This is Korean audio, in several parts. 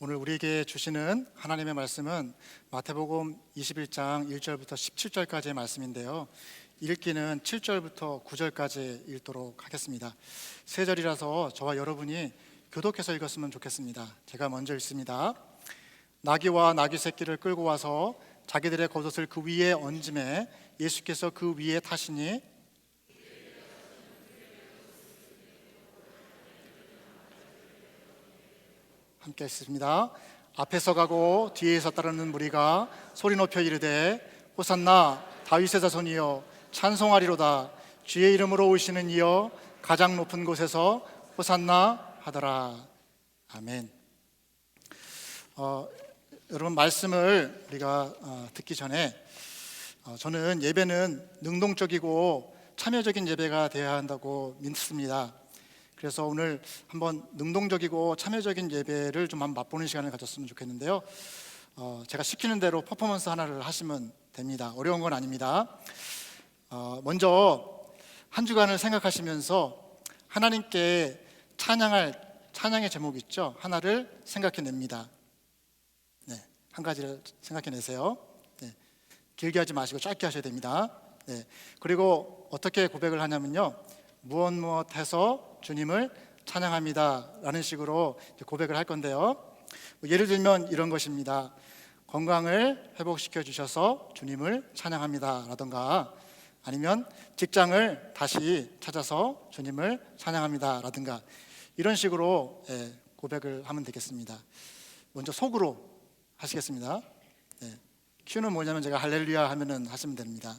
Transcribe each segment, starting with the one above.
오늘 우리에게 주시는 하나님의 말씀은 마태복음 21장 1절부터 17절까지의 말씀인데요. 읽기는 7절부터 9절까지 읽도록 하겠습니다. 세 절이라서 저와 여러분이 교독해서 읽었으면 좋겠습니다. 제가 먼저 읽습니다. 나귀와 나귀 새끼를 끌고 와서 자기들의 겉옷을 그 위에 얹음에 예수께서 그 위에 타시니 함께 읽습니다. 앞에서 가고 뒤에서 따르는 무리가 소리 높여 이르되 호산나 다윗의 자손이여 찬송하리로다. 주의 이름으로 오시는 이여 가장 높은 곳에서 호산나 하더라. 아멘. 여러분, 말씀을 우리가 듣기 전에 저는 예배는 능동적이고 참여적인 예배가 되어야 한다고 믿습니다. 그래서 오늘 한번 능동적이고 참여적인 예배를 좀 한번 맛보는 시간을 가졌으면 좋겠는데요. 제가 시키는 대로 퍼포먼스 하나를 하시면 됩니다. 어려운 건 아닙니다. 먼저 한 주간을 생각하시면서 하나님께 찬양할 찬양의 제목 있죠? 하나를 생각해냅니다. 네, 한 가지를 생각해내세요. 네, 길게 하지 마시고 짧게 하셔야 됩니다. 네, 그리고 어떻게 고백을 하냐면요, 무엇 해서 주님을 찬양합니다 라는 식으로 고백을 할 건데요. 예를 들면 이런 것입니다. 건강을 회복시켜 주셔서 주님을 찬양합니다 라든가, 아니면 직장을 다시 찾아서 주님을 찬양합니다 라든가, 이런 식으로 고백을 하면 되겠습니다. 먼저 속으로 하시겠습니다. 큐는 뭐냐면 제가 할렐루야 하면은 하시면 됩니다.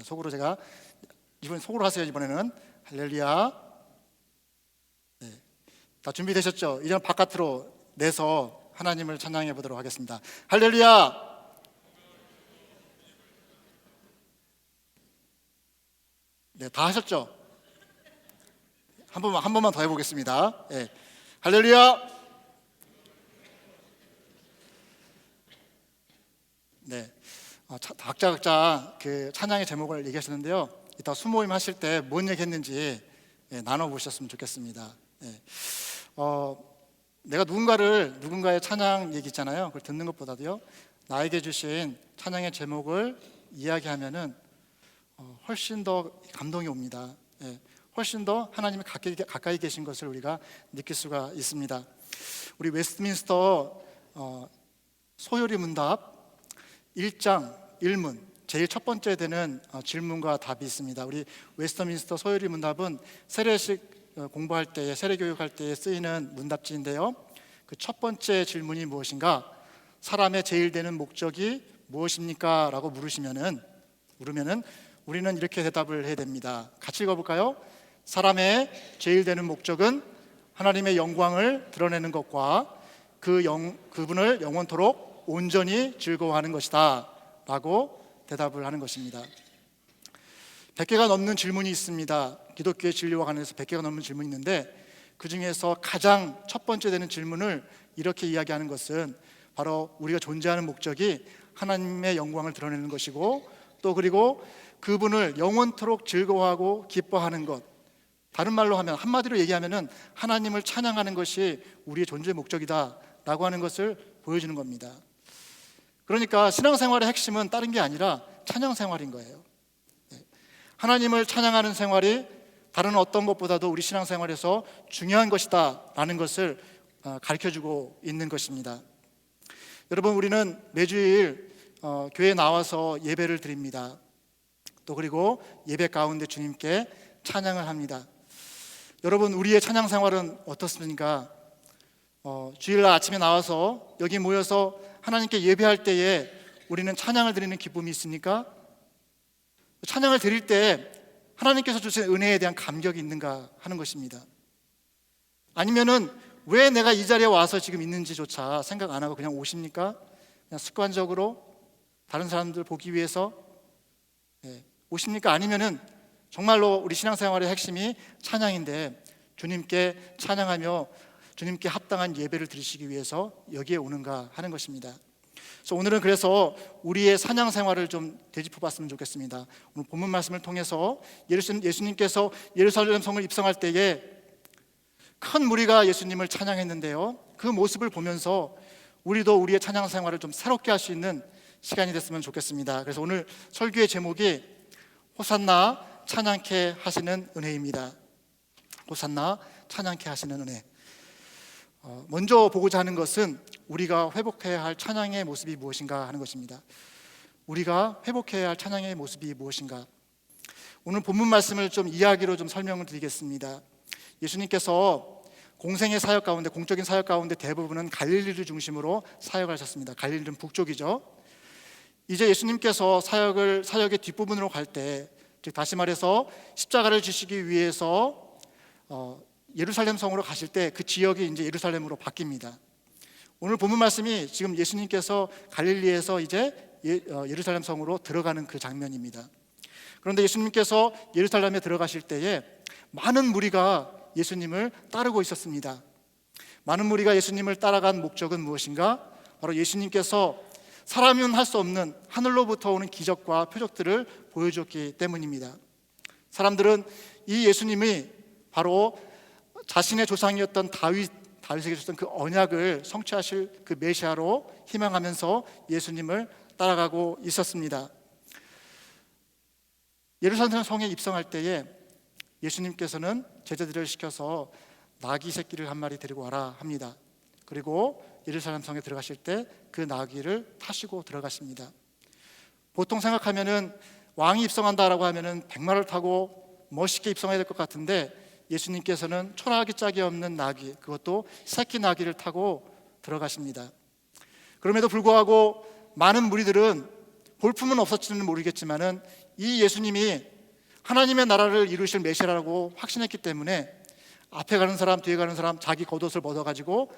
속으로 제가 이번 속으로 하세요. 이번에는 할렐루야. 다 준비되셨죠? 이제 바깥으로 내서 하나님을 찬양해 보도록 하겠습니다. 할렐루야! 네, 다 하셨죠? 한 번만 더 해보겠습니다. 네. 할렐루야! 네, 각자 그 찬양의 제목을 얘기하셨는데요. 이따 수모임 하실 때 뭔 얘기했는지 나눠보셨으면 좋겠습니다. 내가 누군가의 찬양 얘기 있잖아요. 그걸 듣는 것보다도요, 나에게 주신 찬양의 제목을 이야기하면은 훨씬 더 감동이 옵니다. 훨씬 더 하나님이 가까이 계신 것을 우리가 느낄 수가 있습니다. 우리 웨스트민스터 소요리 문답 1장 1문 제일 첫 번째 되는 질문과 답이 있습니다. 우리 웨스트민스터 소요리 문답은 세례식 공부할 때에, 세례교육할 때에 쓰이는 문답지인데요. 그 첫 번째 질문이 무엇인가? 사람의 제일 되는 목적이 무엇입니까? 라고 물으면은 우리는 이렇게 대답을 해야 됩니다. 같이 읽어볼까요? 사람의 제일 되는 목적은 하나님의 영광을 드러내는 것과 그분을 영원토록 온전히 즐거워하는 것이다 라고 대답을 하는 것입니다. 100개가 넘는 질문이 있습니다. 기독교의 진리와 관련해서 100개가 넘는 질문이 있는데, 그 중에서 가장 첫 번째 되는 질문을 이렇게 이야기하는 것은 바로 우리가 존재하는 목적이 하나님의 영광을 드러내는 것이고, 또 그리고 그분을 영원토록 즐거워하고 기뻐하는 것, 다른 말로 하면, 한마디로 얘기하면은 하나님을 찬양하는 것이 우리의 존재의 목적이다 라고 하는 것을 보여주는 겁니다. 그러니까 신앙생활의 핵심은 다른 게 아니라 찬양생활인 거예요. 하나님을 찬양하는 생활이 다른 어떤 것보다도 우리 신앙생활에서 중요한 것이다 라는 것을 가르쳐주고 있는 것입니다. 여러분, 우리는 매주일 교회에 나와서 예배를 드립니다. 또 그리고 예배 가운데 주님께 찬양을 합니다. 여러분, 우리의 찬양생활은 어떻습니까? 주일날 아침에 나와서 여기 모여서 하나님께 예배할 때에 우리는 찬양을 드리는 기쁨이 있습니까? 찬양을 드릴 때 하나님께서 주신 은혜에 대한 감격이 있는가 하는 것입니다. 아니면은 왜 내가 이 자리에 와서 지금 있는지조차 생각 안 하고 그냥 오십니까? 그냥 습관적으로 다른 사람들 보기 위해서 오십니까? 아니면은 정말로 우리 신앙생활의 핵심이 찬양인데 주님께 찬양하며 주님께 합당한 예배를 드리시기 위해서 여기에 오는가 하는 것입니다. 그래서 오늘은 우리의 찬양 생활을 좀 되짚어 봤으면 좋겠습니다. 오늘 본문 말씀을 통해서 예수님께서 예루살렘 성을 입성할 때에 큰 무리가 예수님을 찬양했는데요, 그 모습을 보면서 우리도 우리의 찬양 생활을 좀 새롭게 할 수 있는 시간이 됐으면 좋겠습니다. 그래서 오늘 설교의 제목이 호산나 찬양케 하시는 은혜입니다. 호산나 찬양케 하시는 은혜. 먼저 보고자 하는 것은 우리가 회복해야 할 찬양의 모습이 무엇인가 하는 것입니다. 우리가 회복해야 할 찬양의 모습이 무엇인가. 오늘 본문 말씀을 좀 이야기로 좀 설명을 드리겠습니다. 예수님께서 공생의 사역 가운데, 공적인 사역 가운데 대부분은 갈릴리를 중심으로 사역을 하셨습니다. 갈릴리는 북쪽이죠. 이제 예수님께서 사역의 뒷부분으로 갈 때, 즉 다시 말해서 십자가를 지시기 위해서 예루살렘 성으로 가실 때 그 지역이 이제 예루살렘으로 바뀝니다. 오늘 본문 말씀이 지금 예수님께서 갈릴리에서 이제 예루살렘 성으로 들어가는 그 장면입니다. 그런데 예수님께서 예루살렘에 들어가실 때에 많은 무리가 예수님을 따르고 있었습니다. 많은 무리가 예수님을 따라간 목적은 무엇인가? 바로 예수님께서 사람은 할 수 없는 하늘로부터 오는 기적과 표적들을 보여주었기 때문입니다. 사람들은 이 예수님이 바로 자신의 조상이었던 다윗에게 주셨던 그 언약을 성취하실 그 메시아로 희망하면서 예수님을 따라가고 있었습니다. 예루살렘 성에 입성할 때에 예수님께서는 제자들을 시켜서 나귀 새끼를 한 마리 데리고 와라 합니다. 그리고 예루살렘 성에 들어가실 때 그 나귀를 타시고 들어가십니다. 보통 생각하면은 왕이 입성한다라고 하면은 백마를 타고 멋있게 입성해야 될 것 같은데 예수님께서는 초라하기 짝이 없는 나귀, 그것도 새끼 나귀를 타고 들어가십니다. 그럼에도 불구하고 많은 무리들은 볼품은 없었지는 모르겠지만은 이 예수님이 하나님의 나라를 이루실 메시아라고 확신했기 때문에 앞에 가는 사람, 뒤에 가는 사람 자기 겉옷을 벗어가지고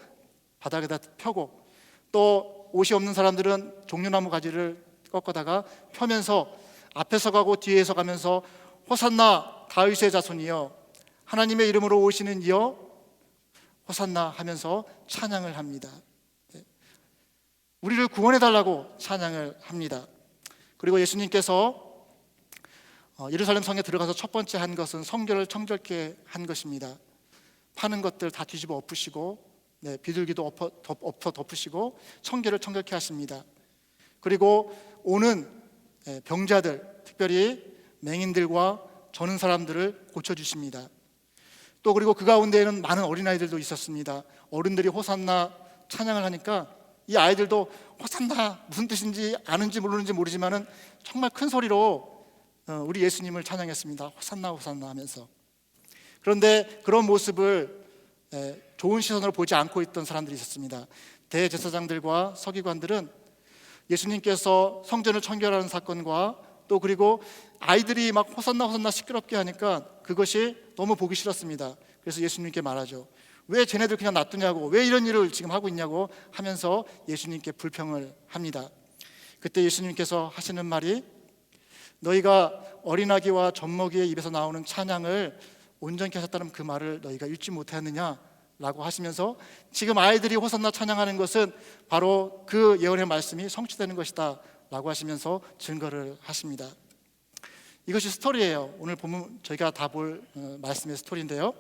바닥에다 펴고, 또 옷이 없는 사람들은 종려나무 가지를 꺾어다가 펴면서 앞에서 가고 뒤에서 가면서 호산나 다윗의 자손이여, 하나님의 이름으로 오시는 이여 호산나 하면서 찬양을 합니다. 우리를 구원해달라고 찬양을 합니다. 그리고 예수님께서 예루살렘 성에 들어가서 첫 번째 한 것은 성결을 청결케 한 것입니다. 파는 것들 다 뒤집어 엎으시고, 비둘기도 엎어 덮으시고 청결을 청결케 하십니다. 그리고 오는 병자들, 특별히 맹인들과 저는 사람들을 고쳐주십니다. 또 그리고 그 가운데에는 많은 어린아이들도 있었습니다. 어른들이 호산나 찬양을 하니까 이 아이들도 호산나 무슨 뜻인지 아는지 모르는지 모르지만은 정말 큰 소리로 우리 예수님을 찬양했습니다. 호산나 호산나 하면서. 그런데 그런 모습을 좋은 시선으로 보지 않고 있던 사람들이 있었습니다. 대제사장들과 서기관들은 예수님께서 성전을 청결하는 사건과 또 그리고 아이들이 막 호산나 호산나 시끄럽게 하니까 그것이 너무 보기 싫었습니다. 그래서 예수님께 말하죠. 왜 쟤네들 그냥 놔두냐고, 왜 이런 일을 지금 하고 있냐고 하면서 예수님께 불평을 합니다. 그때 예수님께서 하시는 말이, 너희가 어린아기와 젖먹이의 입에서 나오는 찬양을 온전케 하셨다는 그 말을 너희가 읽지 못하였느냐 라고 하시면서 지금 아이들이 호산나 찬양하는 것은 바로 그 예언의 말씀이 성취되는 것이다 라고 하시면서 증거를 하십니다. 이것이 스토리예요. 오늘 보면 저희가 다 볼 말씀의 스토리인데요,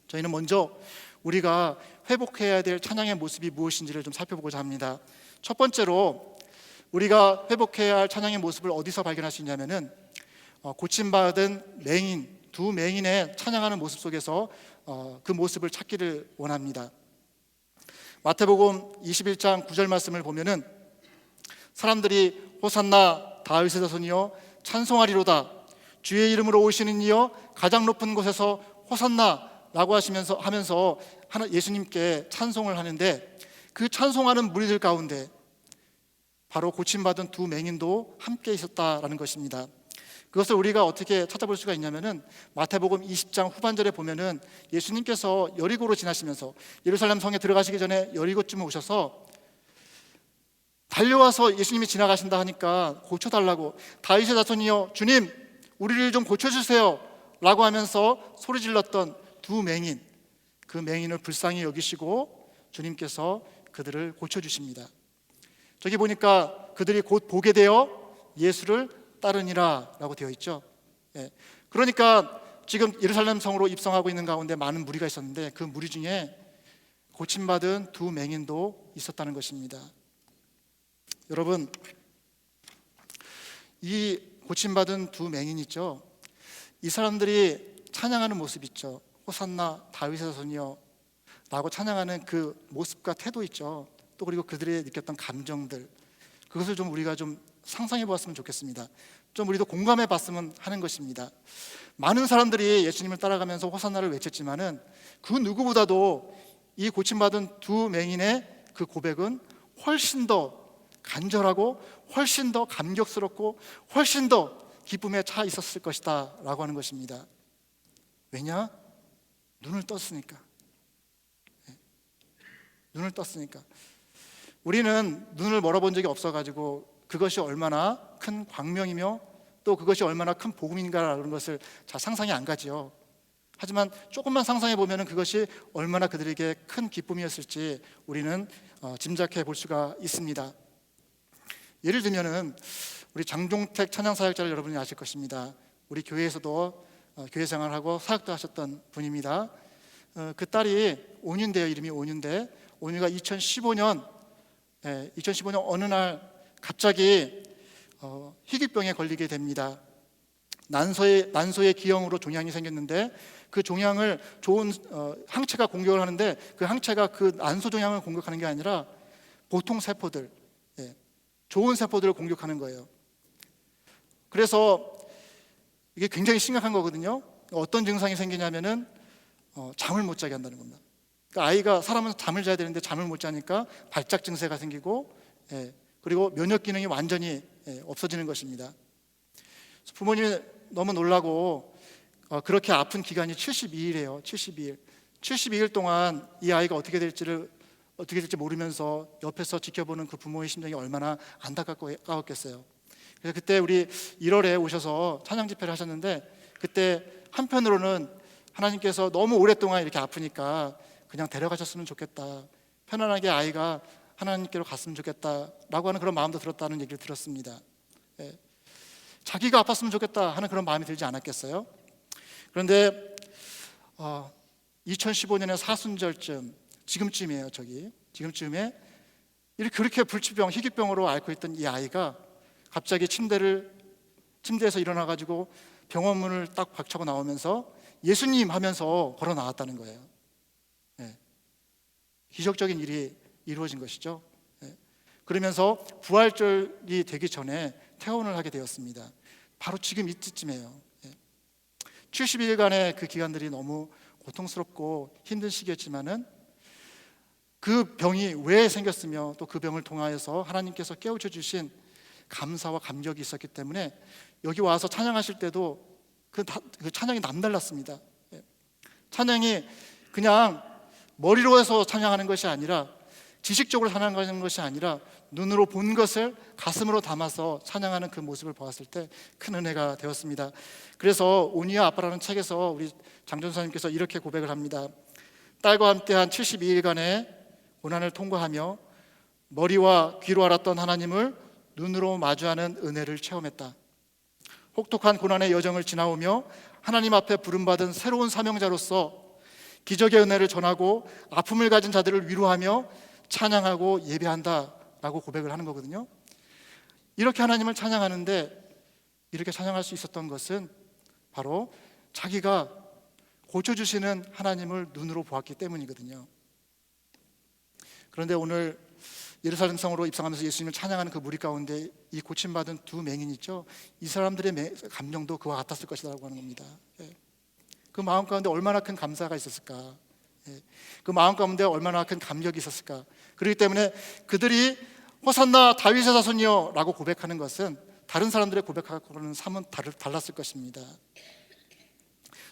저희는 먼저 우리가 회복해야 될 찬양의 모습이 무엇인지를 좀 살펴보고자 합니다. 첫 번째로 우리가 회복해야 할 찬양의 모습을 어디서 발견할 수 있냐면은 고침받은 맹인, 두 맹인의 찬양하는 모습 속에서 그 모습을 찾기를 원합니다. 마태복음 21장 9절 말씀을 보면은 사람들이 호산나 다윗의 자손이여 찬송하리로다, 주의 이름으로 오시는 이여 가장 높은 곳에서 호산나 라고 하면서 예수님께 찬송을 하는데, 그 찬송하는 무리들 가운데 바로 고침받은 두 맹인도 함께 있었다라는 것입니다. 그것을 우리가 어떻게 찾아볼 수가 있냐면은 마태복음 20장 후반절에 보면은 예수님께서 여리고로 지나시면서 예루살렘 성에 들어가시기 전에 여리고쯤에 오셔서 달려와서 예수님이 지나가신다 하니까 고쳐달라고, 다윗의 자손이여 주님 우리를 좀 고쳐주세요 라고 하면서 소리질렀던 두 맹인, 그 맹인을 불쌍히 여기시고 주님께서 그들을 고쳐주십니다. 저기 보니까 그들이 곧 보게 되어 예수를 따르니라 라고 되어 있죠. 그러니까 지금 예루살렘 성으로 입성하고 있는 가운데 많은 무리가 있었는데 그 무리 중에 고침받은 두 맹인도 있었다는 것입니다. 여러분, 이 고침받은 두 맹인 있죠? 이 사람들이 찬양하는 모습 있죠? 호산나 다윗의 자손이여 라고 찬양하는 그 모습과 태도 있죠? 또 그리고 그들이 느꼈던 감정들, 그것을 좀 우리가 좀 상상해 보았으면 좋겠습니다. 좀 우리도 공감해 봤으면 하는 것입니다. 많은 사람들이 예수님을 따라가면서 호산나를 외쳤지만은 그 누구보다도 이 고침받은 두 맹인의 그 고백은 훨씬 더 간절하고 훨씬 더 감격스럽고 훨씬 더 기쁨에 차 있었을 것이다 라고 하는 것입니다. 왜냐? 눈을 떴으니까. 눈을 떴으니까. 우리는 눈을 멀어본 적이 없어가지고 그것이 얼마나 큰 광명이며 또 그것이 얼마나 큰 복음인가라는 것을 잘 상상이 안 가지요. 하지만 조금만 상상해 보면 그것이 얼마나 그들에게 큰 기쁨이었을지 우리는 짐작해 볼 수가 있습니다. 예를 들면은 우리 장종택 찬양사역자를 여러분이 아실 것입니다. 우리 교회에서도 교회 생활하고 사역도 하셨던 분입니다. 그 딸이 온윤대요. 이름이 온윤대. 온유가 2015년 어느 날 갑자기 희귀병에 걸리게 됩니다. 난소의 기형으로 종양이 생겼는데 그 종양을 좋은 항체가 공격을 하는데 그 항체가 그 난소 종양을 공격하는 게 아니라 보통 세포들, 좋은 세포들을 공격하는 거예요. 그래서 이게 굉장히 심각한 거거든요. 어떤 증상이 생기냐면은 잠을 못 자게 한다는 겁니다. 그러니까 아이가 사람은 잠을 자야 되는데 잠을 못 자니까 발작 증세가 생기고 그리고 면역 기능이 완전히 없어지는 것입니다. 부모님이 너무 놀라고 그렇게 아픈 기간이 72일이에요. 72일. 72일 동안 이 아이가 어떻게 될지 모르면서 옆에서 지켜보는 그 부모의 심정이 얼마나 안타깝겠어요. 그래서 그때 우리 1월에 오셔서 찬양 집회를 하셨는데 그때 한편으로는 하나님께서 너무 오랫동안 이렇게 아프니까 그냥 데려가셨으면 좋겠다, 편안하게 아이가 하나님께로 갔으면 좋겠다라고 하는 그런 마음도 들었다는 얘기를 들었습니다. 자기가 아팠으면 좋겠다 하는 그런 마음이 들지 않았겠어요? 그런데 2015년의 사순절쯤, 지금쯤이에요. 지금쯤에 이렇게 그렇게 불치병, 희귀병으로 앓고 있던 이 아이가 갑자기 침대에서 일어나가지고 병원 문을 딱 박차고 나오면서 예수님 하면서 걸어 나왔다는 거예요. 기적적인 일이 이루어진 것이죠. 그러면서 부활절이 되기 전에 퇴원을 하게 되었습니다. 바로 지금 이때쯤이에요. 70일간의 그 기간들이 너무 고통스럽고 힘든 시기였지만은 그 병이 왜 생겼으며 또 그 병을 통하여서 하나님께서 깨우쳐 주신 감사와 감격이 있었기 때문에 여기 와서 찬양하실 때도 그 찬양이 남달랐습니다. 찬양이 그냥 머리로 해서 찬양하는 것이 아니라, 지식적으로 찬양하는 것이 아니라 눈으로 본 것을 가슴으로 담아서 찬양하는 그 모습을 보았을 때 큰 은혜가 되었습니다. 그래서 온유와 아빠라는 책에서 우리 장전사님께서 이렇게 고백을 합니다. 딸과 함께한 72일간의 고난을 통과하며 머리와 귀로 알았던 하나님을 눈으로 마주하는 은혜를 체험했다. 혹독한 고난의 여정을 지나오며 하나님 앞에 부름받은 새로운 사명자로서 기적의 은혜를 전하고 아픔을 가진 자들을 위로하며 찬양하고 예배한다 라고 고백을 하는 거거든요. 이렇게 하나님을 찬양하는데, 이렇게 찬양할 수 있었던 것은 바로 자기가 고쳐주시는 하나님을 눈으로 보았기 때문이거든요. 그런데 오늘 예루살렘 성으로 입성하면서 예수님을 찬양하는 그 무리 가운데 이 고침받은 두 맹인 있죠. 이 사람들의 감정도 그와 같았을 것이라고 하는 겁니다. 그 마음 가운데 얼마나 큰 감사가 있었을까, 그 마음 가운데 얼마나 큰 감격이 있었을까. 그렇기 때문에 그들이 호산나 다윗의 자손이여 라고 고백하는 것은 다른 사람들의 고백하고는 사뭇 달랐을 것입니다.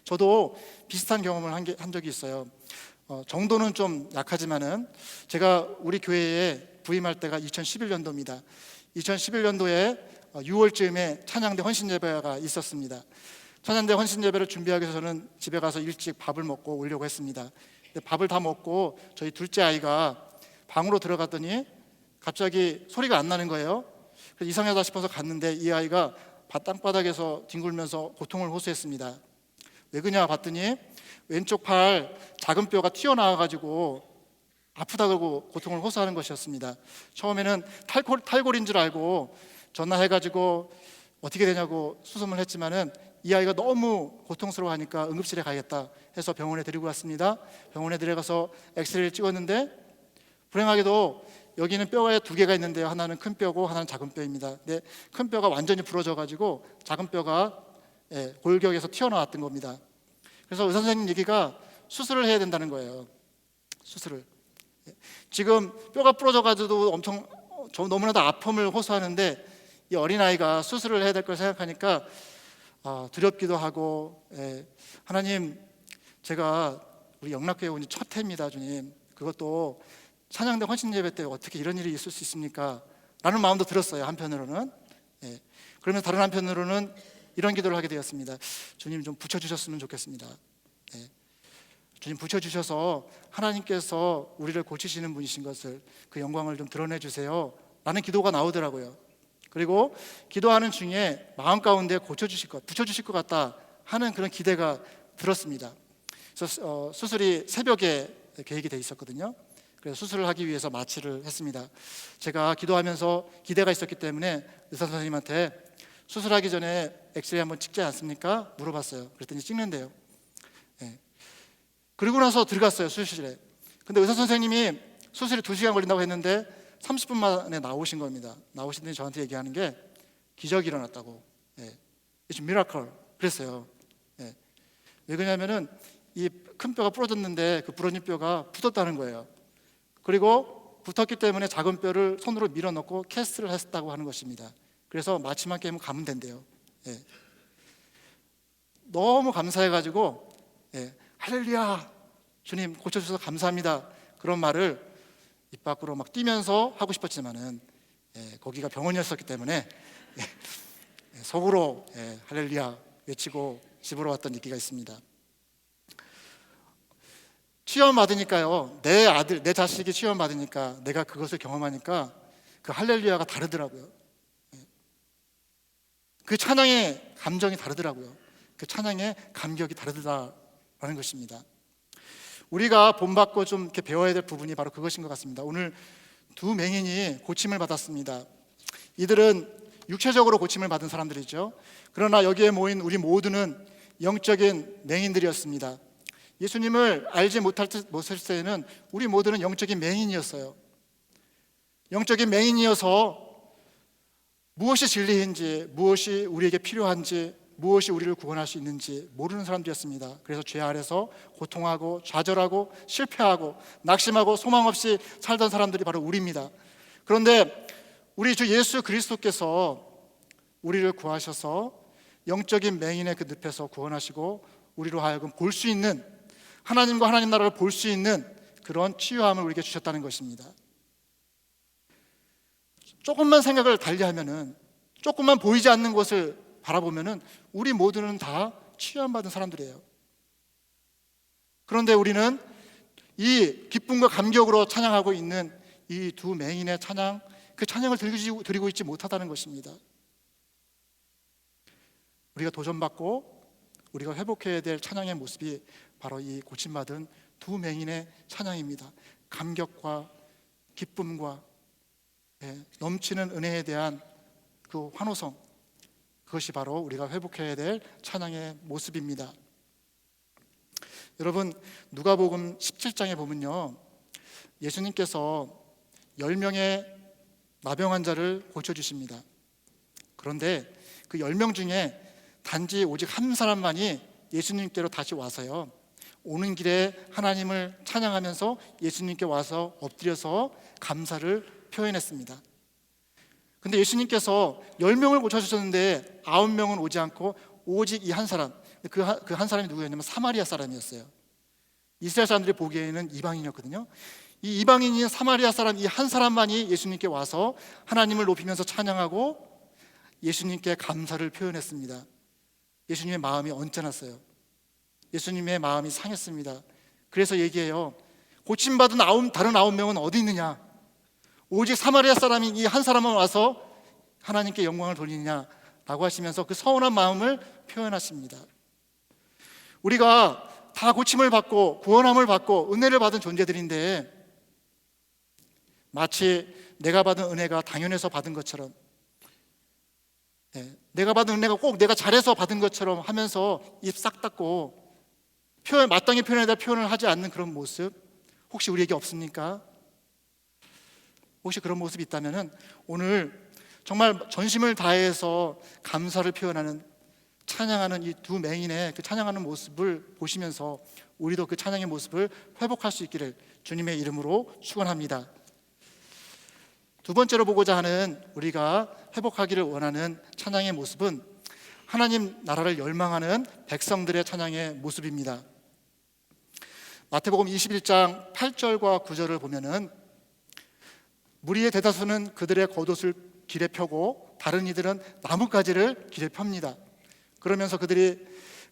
저도 비슷한 경험을 한 적이 있어요. 정도는 좀 약하지만은 제가 우리 교회에 부임할 때가 2011년도입니다. 2011년도에 6월쯤에 찬양대 헌신예배가 있었습니다. 찬양대 헌신예배를 준비하기 위해서 저는 집에 가서 일찍 밥을 먹고 오려고 했습니다. 근데 밥을 다 먹고 저희 둘째 아이가 방으로 들어갔더니 갑자기 소리가 안 나는 거예요. 그래서 이상하다 싶어서 갔는데 이 아이가 땅바닥에서 뒹굴면서 고통을 호소했습니다. 왜 그냐 봤더니 왼쪽 팔 작은 뼈가 튀어나와가지고 아프다고 고통을 호소하는 것이었습니다. 처음에는 탈골인 줄 알고 전화해가지고 어떻게 되냐고 수습을 했지만은 이 아이가 너무 고통스러워하니까 응급실에 가야겠다 해서 병원에 데리고 갔습니다. 병원에 데려가서 엑스레이를 찍었는데 불행하게도 여기는 뼈가 2개가 있는데요. 하나는 큰 뼈고 하나는 작은 뼈입니다. 근데 큰 뼈가 완전히 부러져가지고 작은 뼈가 골격에서 튀어나왔던 겁니다. 그래서 의사 선생님 얘기가 수술을 해야 된다는 거예요. 수술을. 지금 뼈가 부러져가지고 엄청 너무나도 아픔을 호소하는데 이 어린아이가 수술을 해야 될 걸 생각하니까 두렵기도 하고, 하나님, 제가 우리 영락교회 온 지 첫 해입니다, 주님. 그것도 찬양대 헌신 예배 때 어떻게 이런 일이 있을 수 있습니까? 라는 마음도 들었어요, 한편으로는. 그러면 다른 한편으로는 이런 기도를 하게 되었습니다. 주님 좀 붙여주셨으면 좋겠습니다. 주님 붙여주셔서 하나님께서 우리를 고치시는 분이신 것을, 그 영광을 좀 드러내 주세요 라는 기도가 나오더라고요. 그리고 기도하는 중에 마음 가운데 고쳐주실 것, 붙여주실 것 같다 하는 그런 기대가 들었습니다. 그래서 수술이 새벽에 계획이 돼 있었거든요. 그래서 수술을 하기 위해서 마취를 했습니다. 제가 기도하면서 기대가 있었기 때문에 의사 선생님한테 수술하기 전에 엑스레이 한번 찍지 않습니까? 물어봤어요. 그랬더니 찍는데요. 그리고 나서 들어갔어요, 수술실에. 근데 의사 선생님이 수술이 2시간 걸린다고 했는데 30분 만에 나오신 겁니다. 나오시더니 저한테 얘기하는 게 기적이 일어났다고. It's miracle 그랬어요. 왜 그러냐면은 이 큰 뼈가 부러졌는데 그 부러진 뼈가 붙었다는 거예요. 그리고 붙었기 때문에 작은 뼈를 손으로 밀어넣고 캐스트를 했다고 하는 것입니다. 그래서 마취만 깨면 가면 된대요. 너무 감사해가지고 할렐루야, 주님 고쳐주셔서 감사합니다, 그런 말을 입 밖으로 막 뛰면서 하고 싶었지만은 거기가 병원이었었기 때문에 속으로 할렐루야 외치고 집으로 왔던 얘기가 있습니다. 시험 받으니까요, 내 아들, 내 자식이 시험 받으니까 내가 그것을 경험하니까 그 할렐루야가 다르더라고요. 그 찬양의 감정이 다르더라고요. 그 찬양의 감격이 다르다라는 것입니다. 우리가 본받고 좀 이렇게 배워야 될 부분이 바로 그것인 것 같습니다. 오늘 2 맹인이 고침을 받았습니다. 이들은 육체적으로 고침을 받은 사람들이죠. 그러나 여기에 모인 우리 모두는 영적인 맹인들이었습니다. 예수님을 알지 못할 때에는 우리 모두는 영적인 맹인이었어요. 영적인 맹인이어서 무엇이 진리인지, 무엇이 우리에게 필요한지, 무엇이 우리를 구원할 수 있는지 모르는 사람들이었습니다. 그래서 죄 아래서 고통하고 좌절하고 실패하고 낙심하고 소망 없이 살던 사람들이 바로 우리입니다. 그런데 우리 주 예수 그리스도께서 우리를 구하셔서 영적인 맹인의 그 늪에서 구원하시고 우리로 하여금 볼 수 있는, 하나님과 하나님 나라를 볼 수 있는 그런 치유함을 우리에게 주셨다는 것입니다. 조금만 생각을 달리하면은, 조금만 보이지 않는 것을 바라보면은 우리 모두는 다 치유함받은 사람들이에요. 그런데 우리는 이 기쁨과 감격으로 찬양하고 있는 이 2 맹인의 찬양, 그 찬양을 드리고 있지 못하다는 것입니다. 우리가 도전받고 우리가 회복해야 될 찬양의 모습이 바로 이 고침받은 2 맹인의 찬양입니다. 감격과 기쁨과 넘치는 은혜에 대한 그 환호성, 그것이 바로 우리가 회복해야 될 찬양의 모습입니다. 여러분, 누가복음 17장에 보면요, 예수님께서 10명의 나병 환자를 고쳐주십니다. 그런데 그 10명 중에 단지 오직 한 사람만이 예수님께로 다시 와서요, 오는 길에 하나님을 찬양하면서 예수님께 와서 엎드려서 감사를 표현했습니다. 근데 예수님께서 10명을 고쳐주셨는데 9명은 오지 않고 오직 이 한 사람, 그 한 사람이 누구였냐면 사마리아 사람이었어요. 이스라엘 사람들이 보기에는 이방인이었거든요. 이 이방인인 사마리아 사람 이 한 사람만이 예수님께 와서 하나님을 높이면서 찬양하고 예수님께 감사를 표현했습니다. 예수님의 마음이 언짢았어요. 예수님의 마음이 상했습니다. 그래서 얘기해요. 고침받은 다른 9명은 어디 있느냐? 오직 사마리아 사람인 이 한 사람만 와서 하나님께 영광을 돌리느냐라고 하시면서 그 서운한 마음을 표현하십니다. 우리가 다 고침을 받고 구원함을 받고 은혜를 받은 존재들인데 마치 내가 받은 은혜가 당연해서 받은 것처럼, 내가 받은 은혜가 꼭 내가 잘해서 받은 것처럼 하면서 입 싹 닫고 마땅히 표현해야 될 표현을 하지 않는 그런 모습, 혹시 우리에게 없습니까? 혹시 그런 모습이 있다면 오늘 정말 전심을 다해서 감사를 표현하는, 찬양하는 이 두 맹인의 그 찬양하는 모습을 보시면서 우리도 그 찬양의 모습을 회복할 수 있기를 주님의 이름으로 축원합니다. 두 번째로 보고자 하는, 우리가 회복하기를 원하는 찬양의 모습은 하나님 나라를 열망하는 백성들의 찬양의 모습입니다. 마태복음 21장 8절과 9절을 보면은 무리의 대다수는 그들의 겉옷을 길에 펴고 다른 이들은 나뭇가지를 길에 펴니다. 그러면서 그들이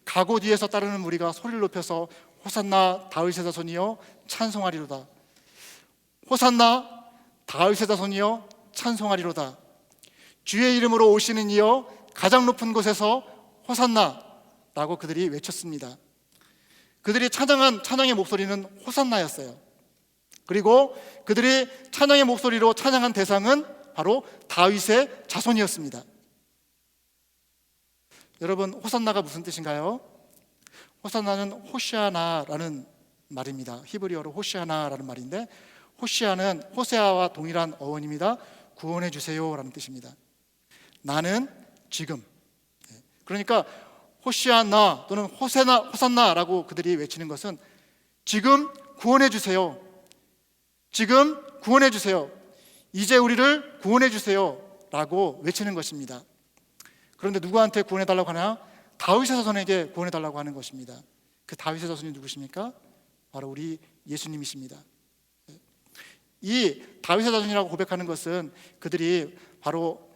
가고 뒤에서 따르는 무리가 소리를 높여서 호산나 다윗의 자손이여 찬송하리로다. 호산나 다윗의 자손이여 찬송하리로다. 주의 이름으로 오시는 이여 가장 높은 곳에서 호산나 라고 그들이 외쳤습니다. 그들이 찬양한 찬양의 목소리는 호산나였어요. 그리고 그들이 찬양의 목소리로 찬양한 대상은 바로 다윗의 자손이었습니다. 여러분, 호산나가 무슨 뜻인가요? 호산나는 호시아나라는 말입니다. 히브리어로 호시아나라는 말인데, 호시아는 호세아와 동일한 어원입니다. 구원해 주세요라는 뜻입니다. 나는 지금, 그러니까 호시아나 또는 호산나라고 그들이 외치는 것은 지금 구원해 주세요. 지금 구원해 주세요. 이제 우리를 구원해 주세요 라고 외치는 것입니다. 그런데 누구한테 구원해 달라고 하나? 다윗의 자손에게 구원해 달라고 하는 것입니다. 그 다윗의 자손이 누구십니까? 바로 우리 예수님이십니다. 이 다윗의 자손이라고 고백하는 것은 그들이 바로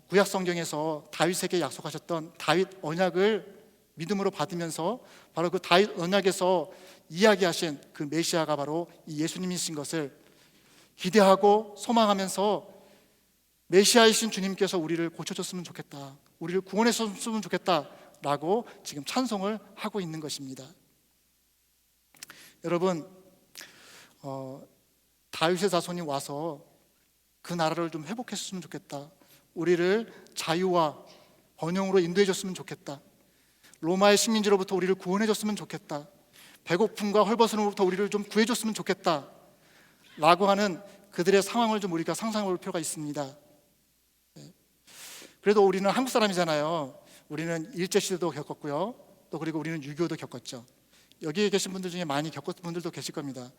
구약 성경에서 다윗에게 약속하셨던 다윗 언약을 믿음으로 받으면서 바로 그 다윗 언약에서 이야기하신 그 메시아가 바로 이 예수님이신 것을 기대하고 소망하면서 메시아이신 주님께서 우리를 고쳐줬으면 좋겠다, 우리를 구원했으면 좋겠다 라고 지금 찬송을 하고 있는 것입니다. 여러분, 다윗의 자손이 와서 그 나라를 좀 회복했으면 좋겠다, 우리를 자유와 번영으로 인도해 줬으면 좋겠다, 로마의 식민지로부터 우리를 구원해 줬으면 좋겠다, 배고픔과 헐벗음으로부터 우리를 좀 구해 줬으면 좋겠다 라고 하는 그들의 상황을 좀 우리가 상상해 볼 필요가 있습니다. 그래도 우리는 한국 사람이잖아요. 우리는 일제시대도 겪었고요, 또 그리고 우리는 6.25도 겪었죠. 여기에 계신 분들 중에 많이 겪었던 분들도 계실 겁니다.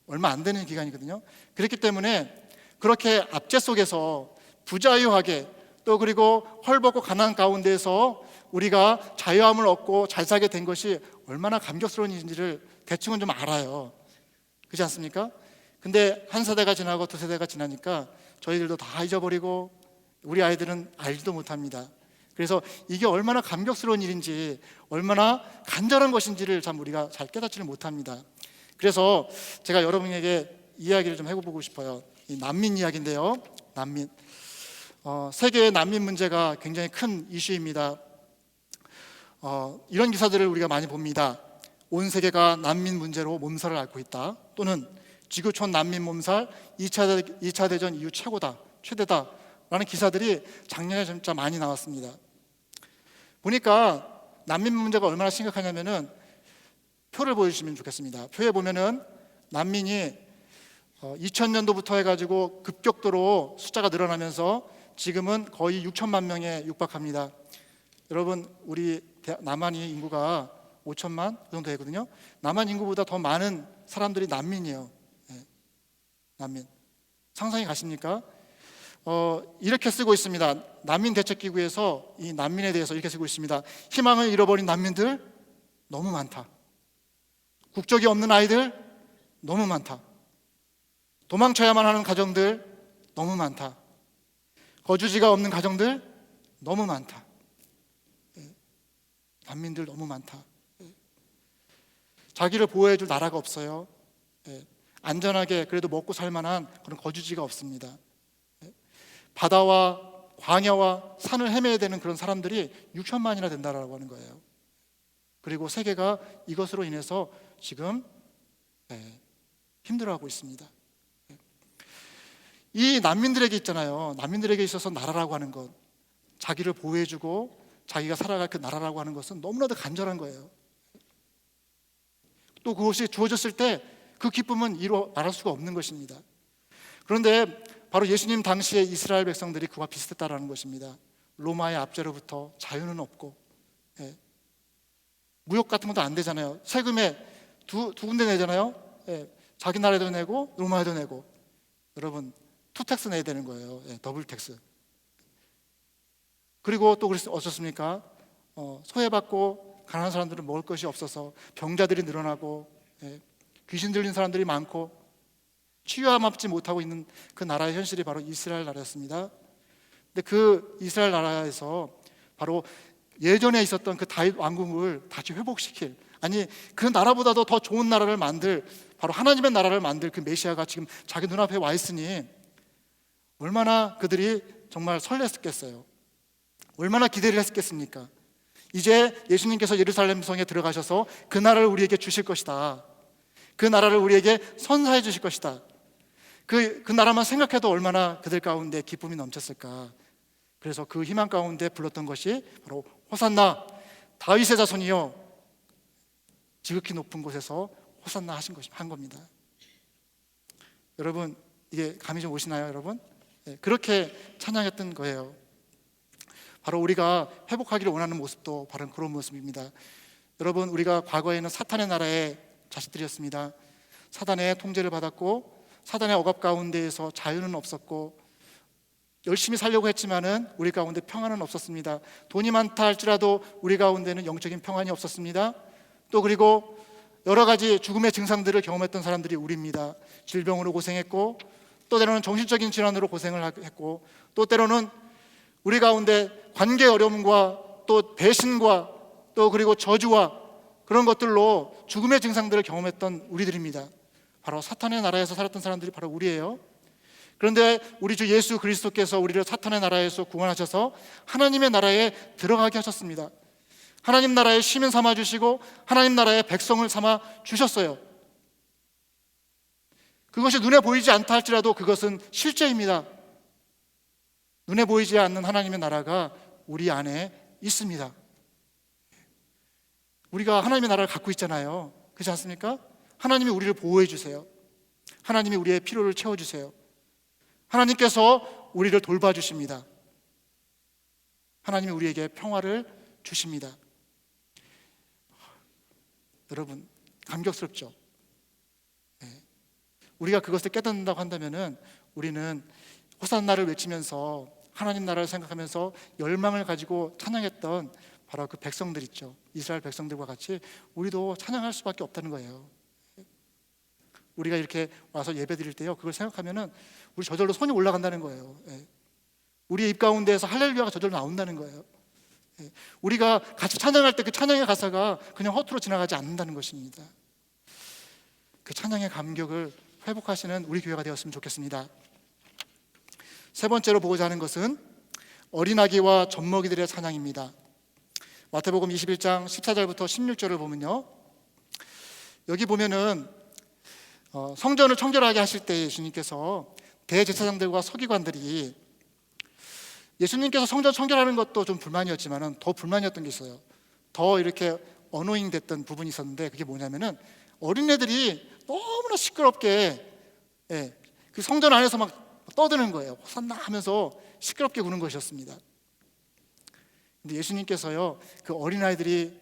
얼마 안 되는 기간이거든요. 그렇기 때문에 그렇게 압제 속에서 부자유하게, 또 그리고 헐벗고 가난한 가운데에서 우리가 자유함을 얻고 잘 살게 된 것이 얼마나 감격스러운 일인지를 대충은 좀 알아요. 그렇지 않습니까? 근데 한 세대가 지나고 두 세대가 지나니까 저희들도 다 잊어버리고 우리 아이들은 알지도 못합니다. 그래서 이게 얼마나 감격스러운 일인지, 얼마나 간절한 것인지를 참 우리가 잘 깨닫지를 못합니다. 그래서 제가 여러분에게 이야기를 좀 해보고 싶어요. 이 난민 이야기인데요. 난민, 세계의 난민 문제가 굉장히 큰 이슈입니다. 이런 기사들을 우리가 많이 봅니다. 온 세계가 난민 문제로 몸살을 앓고 있다, 또는 지구촌 난민 몸살 2차 대전 이후 최대다 라는 기사들이 작년에 진짜 많이 나왔습니다. 보니까 난민 문제가 얼마나 심각하냐면은 표를 보여주시면 좋겠습니다. 표에 보면은 난민이 2000년도부터 해가지고 급격도로 숫자가 늘어나면서 지금은 거의 6천만 명에 육박합니다. 여러분, 우리 남한이 인구가 5천만 그 정도 되거든요. 남한 인구보다 더 많은 사람들이 난민이에요. 난민, 상상이 가십니까? 이렇게 쓰고 있습니다. 난민대책기구에서 이 난민에 대해서 이렇게 쓰고 있습니다. 희망을 잃어버린 난민들 너무 많다. 국적이 없는 아이들 너무 많다. 도망쳐야만 하는 가정들 너무 많다. 거주지가 없는 가정들 너무 많다. 난민들 너무 많다. 자기를 보호해줄 나라가 없어요. 안전하게 그래도 먹고 살만한 그런 거주지가 없습니다. 바다와 광야와 산을 헤매야 되는 그런 사람들이 6천만이나 된다라고 하는 거예요. 그리고 세계가 이것으로 인해서 지금 힘들어하고 있습니다. 이 난민들에게 있잖아요. 난민들에게 있어서 나라라고 하는 것, 자기를 보호해주고 자기가 살아갈 그 나라라고 하는 것은 너무나도 간절한 거예요. 또 그것이 주어졌을 때 그 기쁨은 이루 말할 수가 없는 것입니다. 그런데 바로 예수님 당시에 이스라엘 백성들이 그와 비슷했다라는 것입니다. 로마의 압제로부터 자유는 없고, 예. 무역 같은 것도 안 되잖아요. 세금에 두 군데 내잖아요. 예. 자기 나라에도 내고 로마에도 내고. 여러분, 투택스 내야 되는 거예요. 예. 더블 텍스. 그리고 또 어떻습니까? 소외받고 가난한 사람들은 먹을 것이 없어서 병자들이 늘어나고, 예. 귀신 들린 사람들이 많고 치유함받지 못하고 있는 그 나라의 현실이 바로 이스라엘 나라였습니다. 근데 그 이스라엘 나라에서 바로 예전에 있었던 그 다윗 왕국을 다시 회복시킬, 아니 그 나라보다도 더 좋은 나라를 만들, 바로 하나님의 나라를 만들 그 메시아가 지금 자기 눈앞에 와 있으니 얼마나 그들이 정말 설렜겠어요. 얼마나 기대를 했겠습니까? 이제 예수님께서 예루살렘 성에 들어가셔서 그 나라를 우리에게 주실 것이다. 그 나라를 우리에게 선사해 주실 것이다. 그 나라만 생각해도 얼마나 그들 가운데 기쁨이 넘쳤을까. 그래서 그 희망 가운데 불렀던 것이 바로 호산나, 다윗의 자손이여, 지극히 높은 곳에서 호산나 한 겁니다. 여러분, 이게 감이 좀 오시나요, 여러분? 네, 그렇게 찬양했던 거예요. 바로 우리가 회복하기를 원하는 모습도 바로 그런 모습입니다. 여러분, 우리가 과거에는 사탄의 나라의 자식들이었습니다. 사단의 통제를 받았고 사단의 억압 가운데에서 자유는 없었고 열심히 살려고 했지만은 우리 가운데 평안은 없었습니다. 돈이 많다 할지라도 우리 가운데는 영적인 평안이 없었습니다. 또 그리고 여러 가지 죽음의 증상들을 경험했던 사람들이 우리입니다. 질병으로 고생했고 또 때로는 정신적인 질환으로 고생을 했고 또 때로는 우리 가운데 관계 어려움과 또 배신과 또 그리고 저주와 그런 것들로 죽음의 증상들을 경험했던 우리들입니다. 바로 사탄의 나라에서 살았던 사람들이 바로 우리예요. 그런데 우리 주 예수 그리스도께서 우리를 사탄의 나라에서 구원하셔서 하나님의 나라에 들어가게 하셨습니다. 하나님 나라의 시민 삼아 주시고 하나님 나라의 백성을 삼아 주셨어요. 그것이 눈에 보이지 않다 할지라도 그것은 실제입니다. 눈에 보이지 않는 하나님의 나라가 우리 안에 있습니다. 우리가 하나님의 나라를 갖고 있잖아요. 그렇지 않습니까? 하나님이 우리를 보호해 주세요. 하나님이 우리의 필요를 채워주세요. 하나님께서 우리를 돌봐주십니다. 하나님이 우리에게 평화를 주십니다. 여러분, 감격스럽죠? 네. 우리가 그것을 깨닫는다고 한다면은 우리는 호산나를 외치면서 하나님 나라를 생각하면서 열망을 가지고 찬양했던 바로 그 백성들 있죠. 이스라엘 백성들과 같이 우리도 찬양할 수밖에 없다는 거예요. 우리가 이렇게 와서 예배 드릴 때요, 그걸 생각하면은 우리 저절로 손이 올라간다는 거예요. 우리의 입 가운데에서 할렐루야가 저절로 나온다는 거예요. 우리가 같이 찬양할 때 그 찬양의 가사가 그냥 허투루 지나가지 않는다는 것입니다. 그 찬양의 감격을 회복하시는 우리 교회가 되었으면 좋겠습니다. 세 번째로 보고자 하는 것은 어린아기와 젖먹이들의 찬양입니다. 마태복음 21장 14절부터 16절을 보면요, 여기 보면은 성전을 청결하게 하실 때 예수님께서 대제사장들과 서기관들이, 예수님께서 성전 청결하는 것도 좀 불만이었지만은 더 불만이었던 게 있어요. 더 이렇게 어노잉 됐던 부분이 있었는데, 그게 뭐냐면은 어린애들이 너무나 시끄럽게 그 성전 안에서 막 떠드는 거예요. 호산나 하면서 시끄럽게 우는 것이었습니다. 근데 예수님께서요, 그 어린아이들이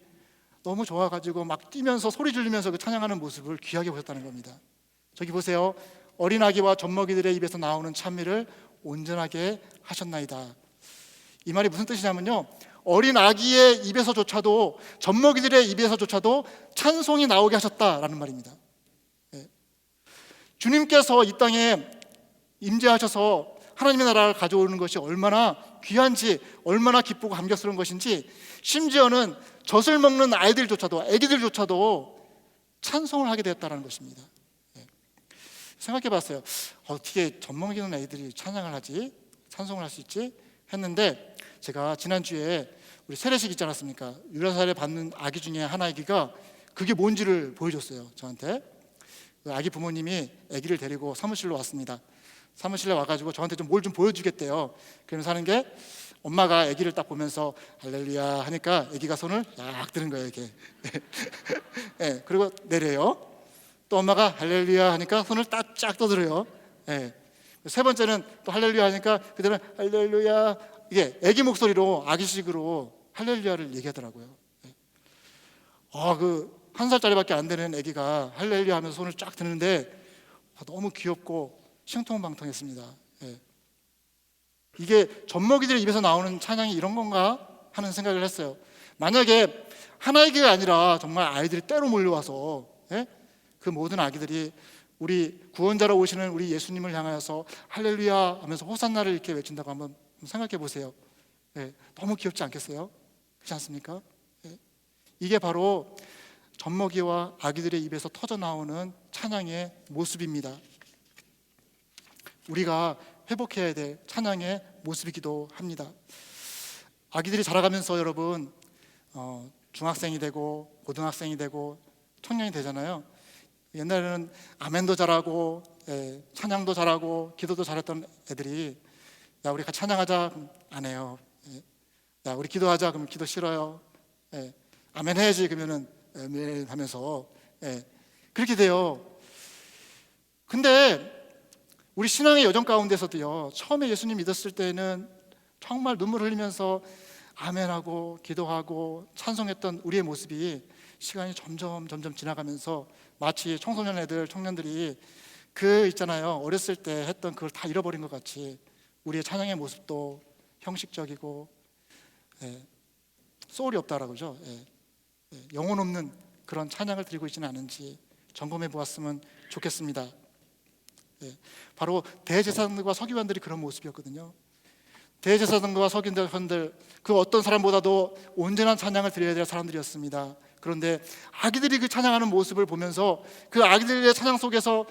너무 좋아가지고 막 뛰면서 소리 지르면서 그 찬양하는 모습을 귀하게 보셨다는 겁니다. 저기 보세요. 어린아기와 젖먹이들의 입에서 나오는 찬미를 온전하게 하셨나이다. 이 말이 무슨 뜻이냐면요, 어린아기의 입에서조차도, 젖먹이들의 입에서조차도 찬송이 나오게 하셨다라는 말입니다. 주님께서 이 땅에 임재하셔서 하나님의 나라를 가져오는 것이 얼마나 귀한지, 얼마나 기쁘고 감격스러운 것인지, 심지어는 젖을 먹는 아이들조차도, 아기들조차도 찬송을 하게 되었다는 것입니다. 생각해 봤어요. 어떻게 젖 먹이는 애들이 찬양을 하지? 찬송을 할 수 있지? 했는데, 제가 지난주에 우리 세례식 있지 않았습니까? 유라살에 받는 아기 중에 한 아기가 그게 뭔지를 보여줬어요, 저한테. 그 아기 부모님이 아기를 데리고 사무실로 왔습니다. 사무실에 와가지고 저한테 좀 뭘 좀 보여주겠대요. 그러면서 하는 게 엄마가 아기를 딱 보면서 할렐루야 하니까 아기가 손을 약 드는 거예요, 이게. 예, 그리고 내려요. 또 엄마가 할렐루야 하니까 손을 딱 쫙 떠들어요. 예. 세 번째는 또 할렐루야 하니까 그들은 할렐루야, 이게 아기 목소리로 아기식으로 할렐루야를 얘기하더라고요. 예. 그 1살짜리밖에 안 되는 아기가 할렐루야 하면서 손을 쫙 드는데 너무 귀엽고 신통방통했습니다. 예. 이게 젖먹이들의 입에서 나오는 찬양이 이런 건가 하는 생각을 했어요. 만약에 한 아기가 아니라 정말 아이들이 때로 몰려와서, 예? 그 모든 아기들이 우리 구원자로 오시는 우리 예수님을 향하여서 할렐루야 하면서 호산나를 이렇게 외친다고 한번 생각해 보세요. 예. 너무 귀엽지 않겠어요? 그렇지 않습니까? 예. 이게 바로 젖먹이와 아기들의 입에서 터져 나오는 찬양의 모습입니다. 우리가 회복해야 될 찬양의 모습이기도 합니다. 아기들이 자라가면서 여러분 중학생이 되고 고등학생이 되고 청년이 되잖아요. 옛날에는 아멘도 잘하고 찬양도 잘하고 기도도 잘했던 애들이 야 우리 같이 찬양하자 그럼 안 해요. 야 우리 기도하자 그러면 기도 싫어요. 아멘 해야지 그러면은 아멘 하면서 그렇게 돼요. 근데 우리 신앙의 여정 가운데서도요, 처음에 예수님 믿었을 때는 정말 눈물 흘리면서 아멘하고 기도하고 찬송했던 우리의 모습이 시간이 점점 지나가면서 마치 청소년 애들, 청년들이 있잖아요, 어렸을 때 했던 그걸 다 잃어버린 것 같이 우리의 찬양의 모습도 형식적이고 소울이 없다라고 그러죠. 영혼 없는 그런 찬양을 드리고 있지는 않은지 점검해 보았으면 좋겠습니다. 바로 대제사장들과 서기관들이 그런 모습이었거든요. 대제사장과 서기관들, 그 어떤 사람보다도 온전한 찬양을 드려야 될 사람들이었습니다. 그런데 아기들이 그 찬양하는 모습을 보면서 그 아기들의 찬양 속에서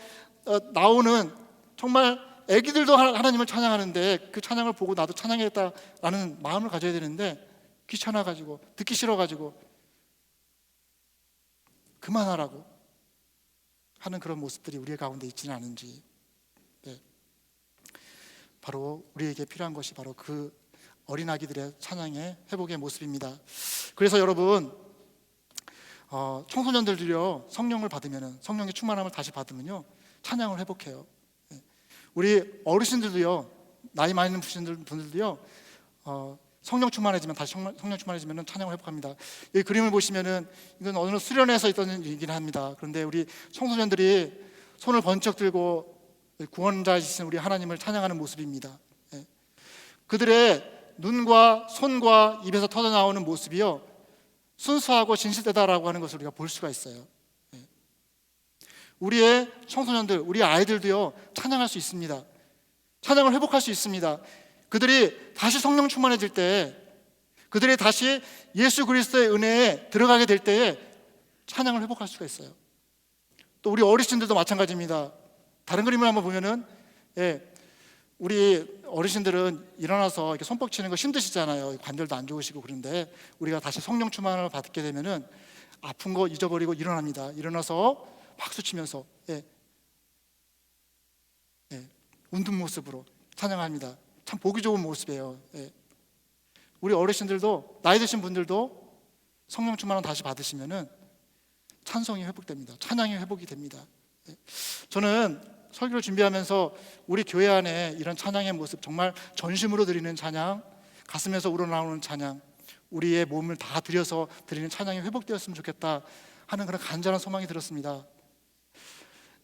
나오는 정말 아기들도 하나님을 찬양하는데 그 찬양을 보고 나도 찬양해야겠다라는 마음을 가져야 되는데 귀찮아가지고 듣기 싫어가지고 그만하라고 하는 그런 모습들이 우리의 가운데 있지는 않은지, 바로 우리에게 필요한 것이 바로 그 어린 아기들의 찬양의 회복의 모습입니다. 그래서 여러분 청소년들도요, 성령을 받으면, 성령의 충만함을 다시 받으면요 찬양을 회복해요. 우리 어르신들도요, 나이 많이 있는 분들도요 성령 충만해지면 다시 성령 충만해지면 찬양을 회복합니다. 이 그림을 보시면은 이건 어느 수련회에서 있던 얘기긴 합니다. 그런데 우리 청소년들이 손을 번쩍 들고 구원자이신 우리 하나님을 찬양하는 모습입니다. 그들의 눈과 손과 입에서 터져 나오는 모습이요 순수하고 진실되다라고 하는 것을 우리가 볼 수가 있어요. 우리의 청소년들, 우리 아이들도요 찬양할 수 있습니다. 찬양을 회복할 수 있습니다. 그들이 다시 성령 충만해질 때, 그들이 다시 예수 그리스도의 은혜에 들어가게 될 때에 찬양을 회복할 수가 있어요. 또 우리 어르신들도 마찬가지입니다. 다른 그림을 한번 보면은 우리 어르신들은 일어나서 이렇게 손뼉 치는 거 힘드시잖아요. 관절도 안 좋으시고. 그런데 우리가 다시 성령 충만을 받게 되면은 아픈 거 잊어버리고 일어납니다. 일어나서 박수 치면서 웃는 모습으로 찬양합니다. 참 보기 좋은 모습이에요. 우리 어르신들도, 나이 드신 분들도 성령 충만을 다시 받으시면은 찬송이 회복됩니다. 찬양이 회복이 됩니다. 저는 설교를 준비하면서 우리 교회 안에 이런 찬양의 모습, 정말 전심으로 드리는 찬양, 가슴에서 우러나오는 찬양, 우리의 몸을 다 들여서 드리는 찬양이 회복되었으면 좋겠다 하는 그런 간절한 소망이 들었습니다.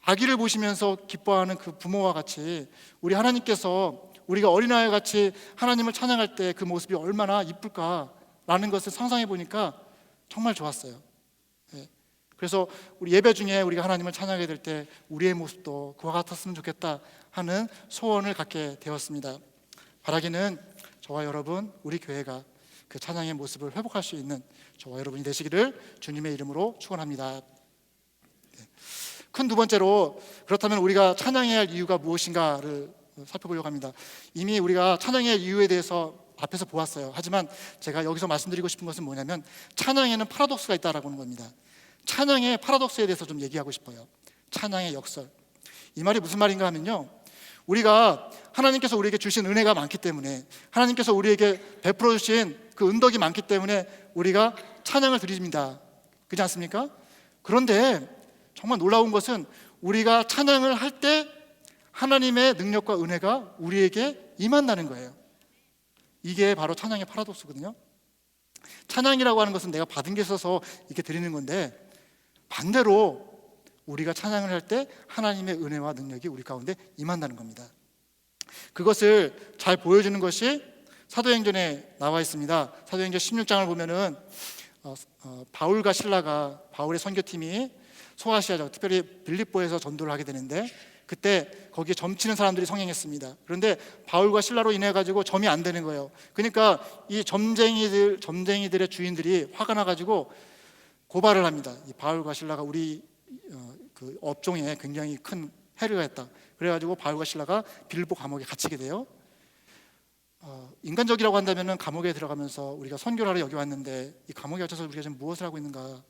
아기를 보시면서 기뻐하는 그 부모와 같이 우리 하나님께서 우리가 어린아이 같이 하나님을 찬양할 때 그 모습이 얼마나 이쁠까라는 것을 상상해 보니까 정말 좋았어요. 그래서 우리 예배 중에 우리가 하나님을 찬양하게 될 때 우리의 모습도 그와 같았으면 좋겠다 하는 소원을 갖게 되었습니다. 바라기는 저와 여러분, 우리 교회가 그 찬양의 모습을 회복할 수 있는 저와 여러분이 되시기를 주님의 이름으로 축원합니다. 큰 두 번째로, 그렇다면 우리가 찬양해야 할 이유가 무엇인가를 살펴보려고 합니다. 이미 우리가 찬양해야 할 이유에 대해서 앞에서 보았어요. 하지만 제가 여기서 말씀드리고 싶은 것은 뭐냐면 찬양에는 파라독스가 있다라고 하는 겁니다. 찬양의 파라독스에 대해서 좀 얘기하고 싶어요. 찬양의 역설. 이 말이 무슨 말인가 하면요, 우리가 하나님께서 우리에게 주신 은혜가 많기 때문에, 하나님께서 우리에게 베풀어 주신 그 은덕이 많기 때문에 우리가 찬양을 드립니다. 그렇지 않습니까? 그런데 정말 놀라운 것은 우리가 찬양을 할 때 하나님의 능력과 은혜가 우리에게 임한다는 거예요. 이게 바로 찬양의 파라독스거든요. 찬양이라고 하는 것은 내가 받은 게 있어서 이렇게 드리는 건데, 반대로 우리가 찬양을 할 때 하나님의 은혜와 능력이 우리 가운데 임한다는 겁니다. 그것을 잘 보여주는 것이 사도행전에 나와 있습니다. 사도행전 16장을 보면은 바울과 실라가, 바울의 선교팀이 소아시아, 특별히 빌립보에서 전도를 하게 되는데, 그때 거기에 점치는 사람들이 성행했습니다. 그런데 바울과 실라로 인해 가지고 점이 안 되는 거예요. 그러니까 이 점쟁이들의 주인들이 화가 나 가지고 고발을 합니다. 이 바울과 실라가 우리 그 업종에 굉장히 큰 해를 했다. 그래가지고 바울과 실라가 빌립보 감옥에 갇히게 돼요. 인간적이라고 한다면은 감옥에 들어가면서 우리가 선교를 하러 여기 왔는데 이 감옥에 갇혀서 우리가 지금 무엇을 하고 있는가?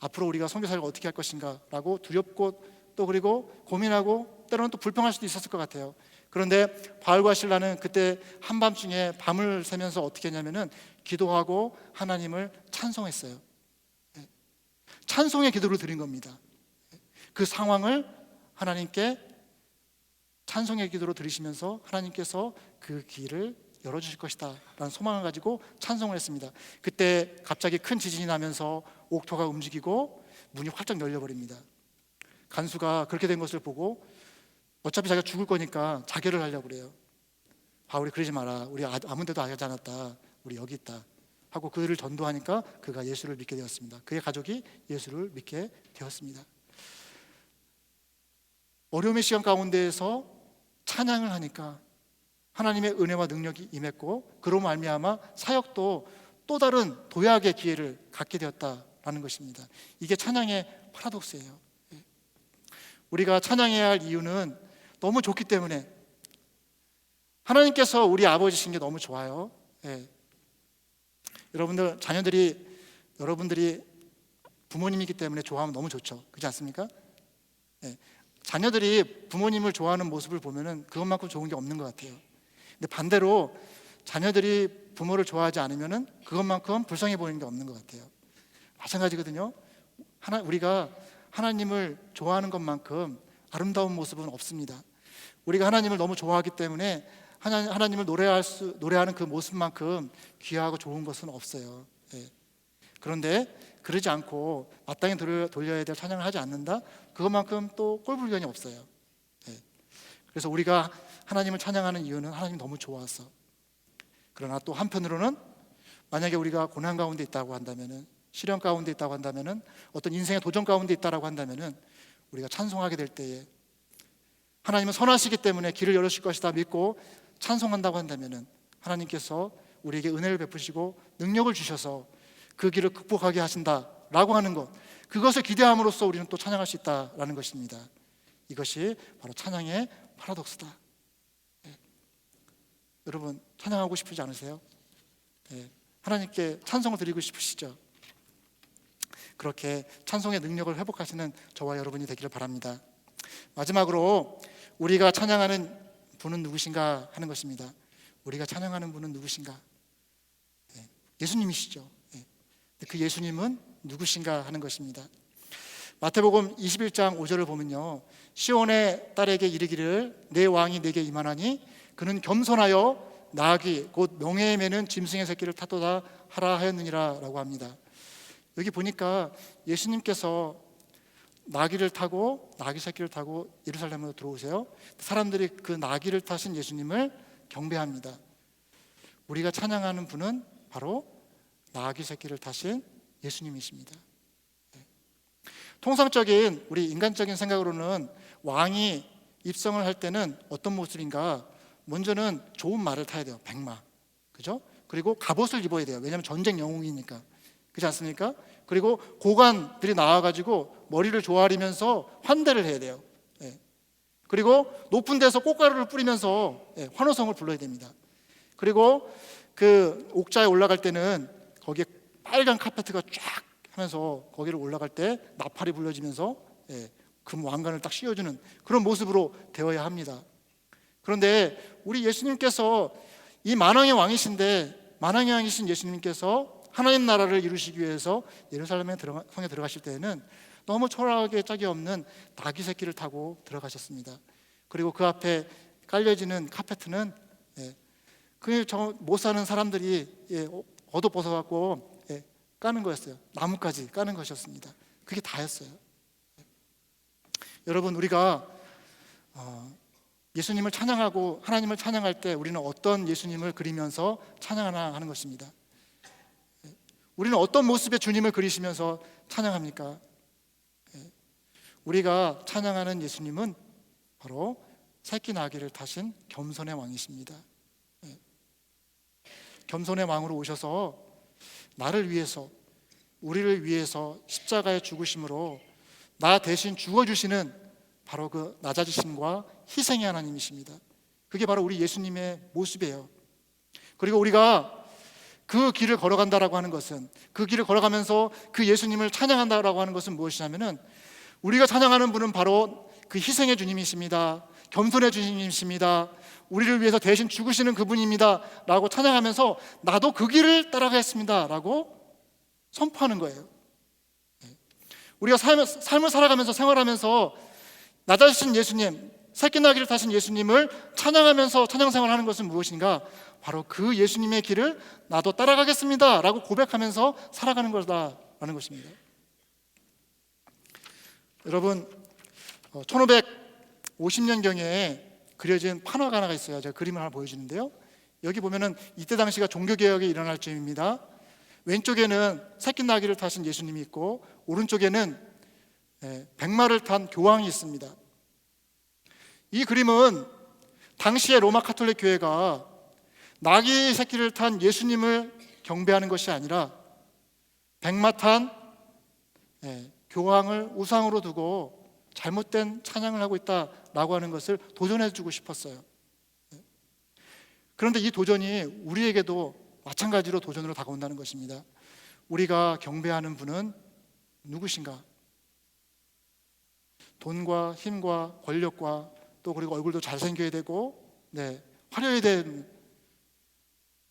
앞으로 우리가 선교 사역을 어떻게 할 것인가라고 두렵고 또 그리고 고민하고 때로는 또 불평할 수도 있었을 것 같아요. 그런데 바울과 실라는 그때 한밤중에 밤을 새면서 어떻게 했냐면은 기도하고 하나님을 찬송했어요. 찬송의 기도를 드린 겁니다. 그 상황을 하나님께 찬송의 기도로 들으시면서 하나님께서 그 길을 열어주실 것이다 라는 소망을 가지고 찬송을 했습니다. 그때 갑자기 큰 지진이 나면서 옥토가 움직이고 문이 활짝 열려버립니다. 간수가 그렇게 된 것을 보고 어차피 자기가 죽을 거니까 자결을 하려고 그래요. 바울이 그러지 마라, 우리 아무 데도 가지 않았다, 우리 여기 있다 하고 그를 전도하니까 그가 예수를 믿게 되었습니다. 그의 가족이 예수를 믿게 되었습니다. 어려움의 시간 가운데에서 찬양을 하니까 하나님의 은혜와 능력이 임했고, 그로 말미암아 사역도 또 다른 도약의 기회를 갖게 되었다라는 것입니다. 이게 찬양의 파라독스예요. 우리가 찬양해야 할 이유는 너무 좋기 때문에, 하나님께서 우리 아버지신 게 너무 좋아요. 여러분들 여러분들이 부모님이기 때문에 좋아하면 너무 좋죠. 그렇지 않습니까? 자녀들이 부모님을 좋아하는 모습을 보면은 그것만큼 좋은 게 없는 것 같아요. 근데 반대로 자녀들이 부모를 좋아하지 않으면은 그것만큼 불쌍해 보이는 게 없는 것 같아요. 마찬가지거든요. 우리가 하나님을 좋아하는 것만큼 아름다운 모습은 없습니다. 우리가 하나님을 너무 좋아하기 때문에 하나님을 노래하는 그 모습만큼 귀하고 좋은 것은 없어요. 그런데 그러지 않고 마땅히 돌려야 될 찬양을 하지 않는다? 그것만큼 또 꼴불견이 없어요. 그래서 우리가 하나님을 찬양하는 이유는 하나님이 너무 좋아서. 그러나 또 한편으로는 만약에 우리가 고난 가운데 있다고 한다면은, 시련 가운데 있다고 한다면은, 어떤 인생의 도전 가운데 있다라고 한다면은, 우리가 찬송하게 될 때에 하나님은 선하시기 때문에 길을 열으실 것이다 믿고 찬송한다고 한다면은, 하나님께서 우리에게 은혜를 베푸시고 능력을 주셔서 그 길을 극복하게 하신다라고 하는 것, 그것을 기대함으로써 우리는 또 찬양할 수 있다라는 것입니다. 이것이 바로 찬양의 파라독스다. 여러분, 찬양하고 싶으지 않으세요? 하나님께 찬송을 드리고 싶으시죠? 그렇게 찬송의 능력을 회복하시는 저와 여러분이 되기를 바랍니다. 마지막으로 우리가 찬양하는 분은 누구신가 하는 것입니다. 우리가 찬양하는 분은 누구신가? 예수님이시죠. 그 예수님은 누구신가 하는 것입니다. 마태복음 21장 5절을 보면요, 시온의 딸에게 이르기를 내 왕이 내게 임하나니 그는 겸손하여 나귀 곧 명예에 매는 짐승의 새끼를 타도다 하라 하였느니라 라고 합니다. 여기 보니까 예수님께서 나귀 새끼를 타고 예루살렘으로 들어오세요. 사람들이 그 나귀를 타신 예수님을 경배합니다. 우리가 찬양하는 분은 바로 나귀 새끼를 타신 예수님이십니다. 통상적인 우리 인간적인 생각으로는 왕이 입성을 할 때는 어떤 모습인가? 먼저는 좋은 말을 타야 돼요. 백마, 그죠? 그리고 갑옷을 입어야 돼요. 왜냐하면 전쟁 영웅이니까, 그렇지 않습니까? 그리고 고관들이 나와가지고 머리를 조아리면서 환대를 해야 돼요. 그리고 높은 데서 꽃가루를 뿌리면서 환호성을 불러야 됩니다. 그리고 그 옥자에 올라갈 때는 거기에 빨간 카페트가 쫙 하면서 거기를 올라갈 때 나팔이 불려지면서 금 왕관을 딱 씌워주는 그런 모습으로 되어야 합니다. 그런데 우리 예수님께서 이 만왕의 왕이신데, 만왕의 왕이신 예수님께서 하나님 나라를 이루시기 위해서 예루살렘에 성에 들어가실 때에는 너무 초라하게 짝이 없는 나귀 새끼를 타고 들어가셨습니다. 그리고 그 앞에 깔려지는 카페트는 그 못 사는 사람들이 얻어 벗어갖고 까는 거였어요. 나뭇가지 까는 것이었습니다. 그게 다였어요. 여러분, 우리가 예수님을 찬양하고 하나님을 찬양할 때 우리는 어떤 예수님을 그리면서 찬양하나 하는 것입니다. 우리는 어떤 모습의 주님을 그리시면서 찬양합니까? 우리가 찬양하는 예수님은 바로 새끼 나귀를 타신 겸손의 왕이십니다. 겸손의 왕으로 오셔서 나를 위해서, 우리를 위해서 십자가에 죽으심으로 나 대신 죽어주시는 바로 그 낮아지심과 희생의 하나님이십니다. 그게 바로 우리 예수님의 모습이에요. 그리고 우리가 그 길을 걸어간다라고 하는 것은, 그 길을 걸어가면서 그 예수님을 찬양한다라고 하는 것은 무엇이냐면은, 우리가 찬양하는 분은 바로 그 희생의 주님이십니다. 겸손의 주님이십니다. 우리를 위해서 대신 죽으시는 그분입니다 라고 찬양하면서 나도 그 길을 따라가겠습니다 라고 선포하는 거예요. 우리가 삶을 살아가면서, 생활하면서 낮아지신 예수님, 새끼 나귀를 타신 예수님을 찬양하면서 찬양생활을 하는 것은 무엇인가? 바로 그 예수님의 길을 나도 따라가겠습니다 라고 고백하면서 살아가는 거다라는 것입니다. 여러분, 1550년경에 그려진 판화가 하나가 있어요. 제가 그림을 하나 보여주는데요, 여기 보면은 이때 당시가 종교개혁이 일어날 즈음입니다. 왼쪽에는 새끼 나귀를 타신 예수님이 있고, 오른쪽에는 백마를 탄 교황이 있습니다. 이 그림은 당시의 로마 가톨릭 교회가 나귀 새끼를 탄 예수님을 경배하는 것이 아니라 백마 탄 교황을 우상으로 두고 잘못된 찬양을 하고 있다라고 하는 것을 도전해 주고 싶었어요. 그런데 이 도전이 우리에게도 마찬가지로 도전으로 다가온다는 것입니다. 우리가 경배하는 분은 누구신가? 돈과 힘과 권력과 또 그리고 얼굴도 잘생겨야 되고 화려해야 되는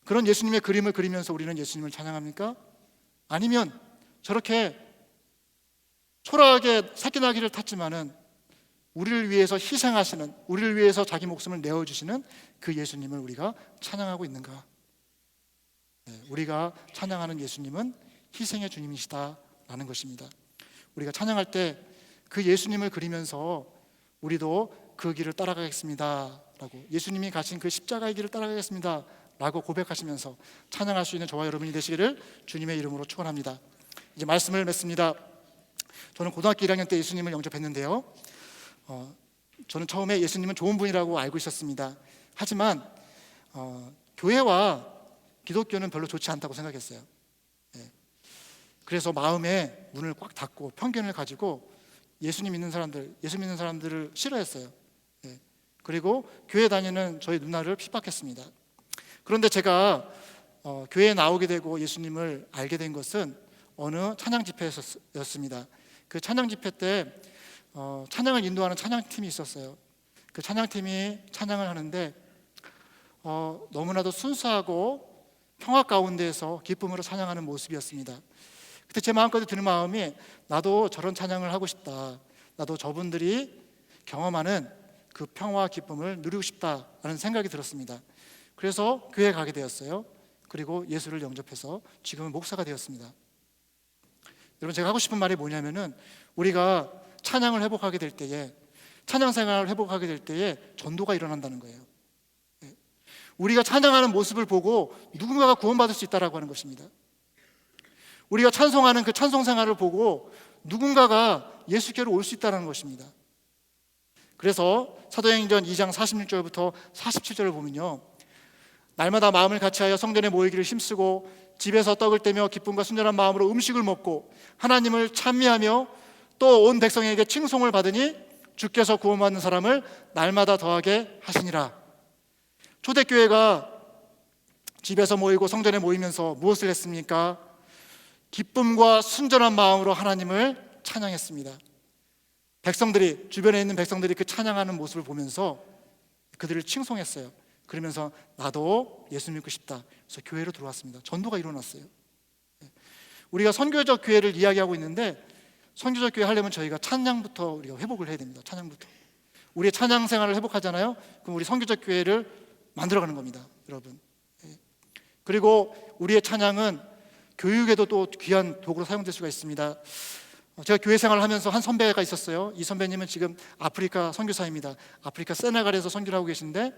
그런 예수님의 그림을 그리면서 우리는 예수님을 찬양합니까? 아니면 저렇게 초라하게 새끼 나귀를 탔지만은 우리를 위해서 희생하시는, 우리를 위해서 자기 목숨을 내어주시는 그 예수님을 우리가 찬양하고 있는가? 우리가 찬양하는 예수님은 희생의 주님이시다라는 것입니다. 우리가 찬양할 때 그 예수님을 그리면서 우리도 그 길을 따라가겠습니다 라고, 예수님이 가신 그 십자가의 길을 따라가겠습니다 라고 고백하시면서 찬양할 수 있는 저와 여러분이 되시기를 주님의 이름으로 축원합니다. 이제 말씀을 맺습니다. 저는 고등학교 1학년 때 예수님을 영접했는데요, 저는 처음에 예수님은 좋은 분이라고 알고 있었습니다. 하지만 교회와 기독교는 별로 좋지 않다고 생각했어요. 그래서 마음에 문을 꽉 닫고 편견을 가지고 예수 믿는 사람들을 싫어했어요. 그리고 교회 다니는 저희 누나를 핍박했습니다. 그런데 제가 교회에 나오게 되고 예수님을 알게 된 것은 어느 찬양 집회였습니다. 그 찬양 집회 때 찬양을 인도하는 찬양팀이 있었어요. 그 찬양팀이 찬양을 하는데 너무나도 순수하고 평화 가운데에서 기쁨으로 찬양하는 모습이었습니다. 그때 제 마음까지 드는 마음이, 나도 저런 찬양을 하고 싶다, 나도 저분들이 경험하는 그 평화와 기쁨을 누리고 싶다라는 생각이 들었습니다. 그래서 교회에 가게 되었어요. 그리고 예수를 영접해서 지금은 목사가 되었습니다. 여러분, 제가 하고 싶은 말이 뭐냐면은, 우리가 찬양을 회복하게 될 때에, 찬양 생활을 회복하게 될 때에 전도가 일어난다는 거예요. 우리가 찬양하는 모습을 보고 누군가가 구원받을 수 있다라고 하는 것입니다. 우리가 찬송하는 그 찬송 생활을 보고 누군가가 예수께로 올 수 있다는 것입니다. 그래서 사도행전 2장 46절부터 47절을 보면요, 날마다 마음을 같이하여 성전에 모이기를 힘쓰고 집에서 떡을 떼며 기쁨과 순전한 마음으로 음식을 먹고 하나님을 찬미하며 또 온 백성에게 칭송을 받으니 주께서 구원받는 사람을 날마다 더하게 하시니라. 초대교회가 집에서 모이고 성전에 모이면서 무엇을 했습니까? 기쁨과 순전한 마음으로 하나님을 찬양했습니다. 백성들이, 주변에 있는 백성들이 그 찬양하는 모습을 보면서 그들을 칭송했어요. 그러면서 나도 예수 믿고 싶다. 그래서 교회로 들어왔습니다. 전도가 일어났어요. 우리가 선교적 교회를 이야기하고 있는데, 선교적 교회 하려면 저희가 찬양부터 우리가 회복을 해야 됩니다. 찬양부터. 우리의 찬양 생활을 회복하잖아요. 그럼 우리 선교적 교회를 만들어가는 겁니다, 여러분. 그리고 우리의 찬양은 교육에도 또 귀한 도구로 사용될 수가 있습니다. 제가 교회 생활을 하면서 한 선배가 있었어요. 이 선배님은 지금 아프리카 선교사입니다. 아프리카 세네갈에서 선교를 하고 계신데,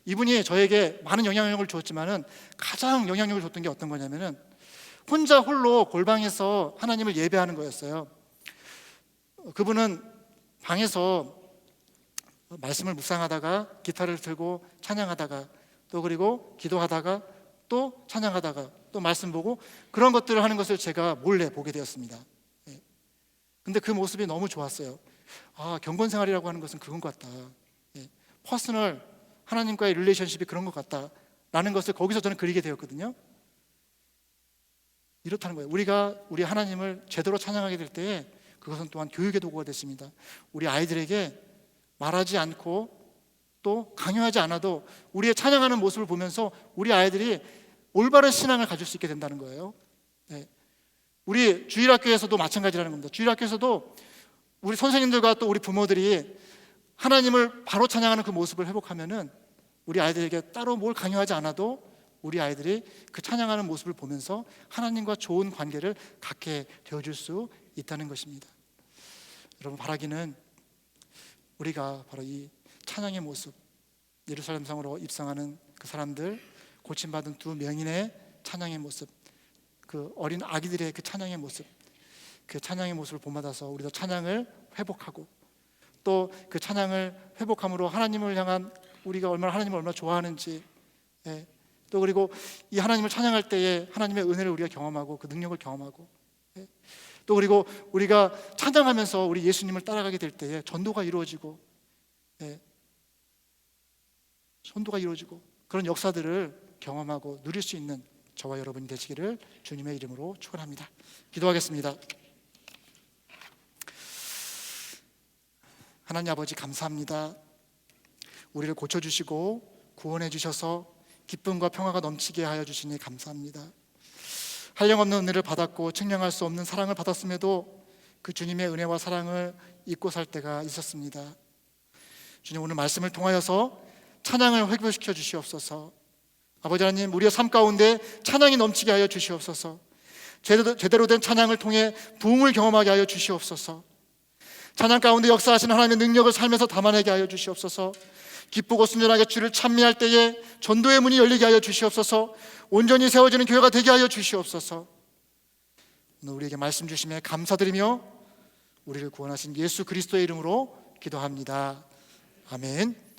이분이 저에게 많은 영향력을 주었지만은 가장 영향력을 줬던 게 어떤 거냐면은 혼자 홀로 골방에서 하나님을 예배하는 거였어요. 그분은 방에서 말씀을 묵상하다가 기타를 들고 찬양하다가 또 그리고 기도하다가 또 찬양하다가 또 말씀 보고 그런 것들을 하는 것을 제가 몰래 보게 되었습니다. 근데 그 모습이 너무 좋았어요. 아, 경건 생활이라고 하는 것은 그런 것 같다. 퍼스널, 하나님과의 릴레이션십이 그런 것 같다라는 것을 거기서 저는 그리게 되었거든요. 이렇다는 거예요. 우리가 우리 하나님을 제대로 찬양하게 될 때에 그것은 또한 교육의 도구가 됐습니다. 우리 아이들에게 말하지 않고 또 강요하지 않아도 우리의 찬양하는 모습을 보면서 우리 아이들이 올바른 신앙을 가질 수 있게 된다는 거예요. 우리 주일학교에서도 마찬가지라는 겁니다. 주일학교에서도 우리 선생님들과 또 우리 부모들이 하나님을 바로 찬양하는 그 모습을 회복하면은 우리 아이들에게 따로 뭘 강요하지 않아도 우리 아이들이 그 찬양하는 모습을 보면서 하나님과 좋은 관계를 갖게 되어줄 수 있다는 것입니다. 여러분, 바라기는 우리가 바로 이 찬양의 모습, 예루살렘 성으로 입성하는 그 사람들, 고침받은 두 명인의 찬양의 모습, 그 어린 아기들의 그 찬양의 모습, 그 찬양의 모습을 본받아서 우리도 찬양을 회복하고 또 그 찬양을 회복함으로 하나님을 향한 우리가 하나님을 얼마나 좋아하는지, 또 그리고 이 하나님을 찬양할 때에 하나님의 은혜를 우리가 경험하고 그 능력을 경험하고, 또 그리고 우리가 찬양하면서 우리 예수님을 따라가게 될 때에 전도가 이루어지고, 전도가 이루어지고 그런 역사들을 경험하고 누릴 수 있는 저와 여러분이 되시기를 주님의 이름으로 축원합니다. 기도하겠습니다. 하나님 아버지, 감사합니다. 우리를 고쳐주시고 구원해 주셔서 기쁨과 평화가 넘치게 하여 주시니 감사합니다. 한량없는 은혜를 받았고 측량할 수 없는 사랑을 받았음에도 그 주님의 은혜와 사랑을 잊고 살 때가 있었습니다. 주님, 오늘 말씀을 통하여서 찬양을 회복시켜 주시옵소서. 아버지 하나님, 우리의 삶 가운데 찬양이 넘치게 하여 주시옵소서. 제대로 된 찬양을 통해 부흥을 경험하게 하여 주시옵소서. 찬양 가운데 역사하시는 하나님의 능력을 삶에서 담아내게 하여 주시옵소서. 기쁘고 순전하게 주를 찬미할 때에 전도의 문이 열리게 하여 주시옵소서. 온전히 세워지는 교회가 되게 하여 주시옵소서. 오늘 우리에게 말씀 주심에 감사드리며 우리를 구원하신 예수 그리스도의 이름으로 기도합니다. 아멘.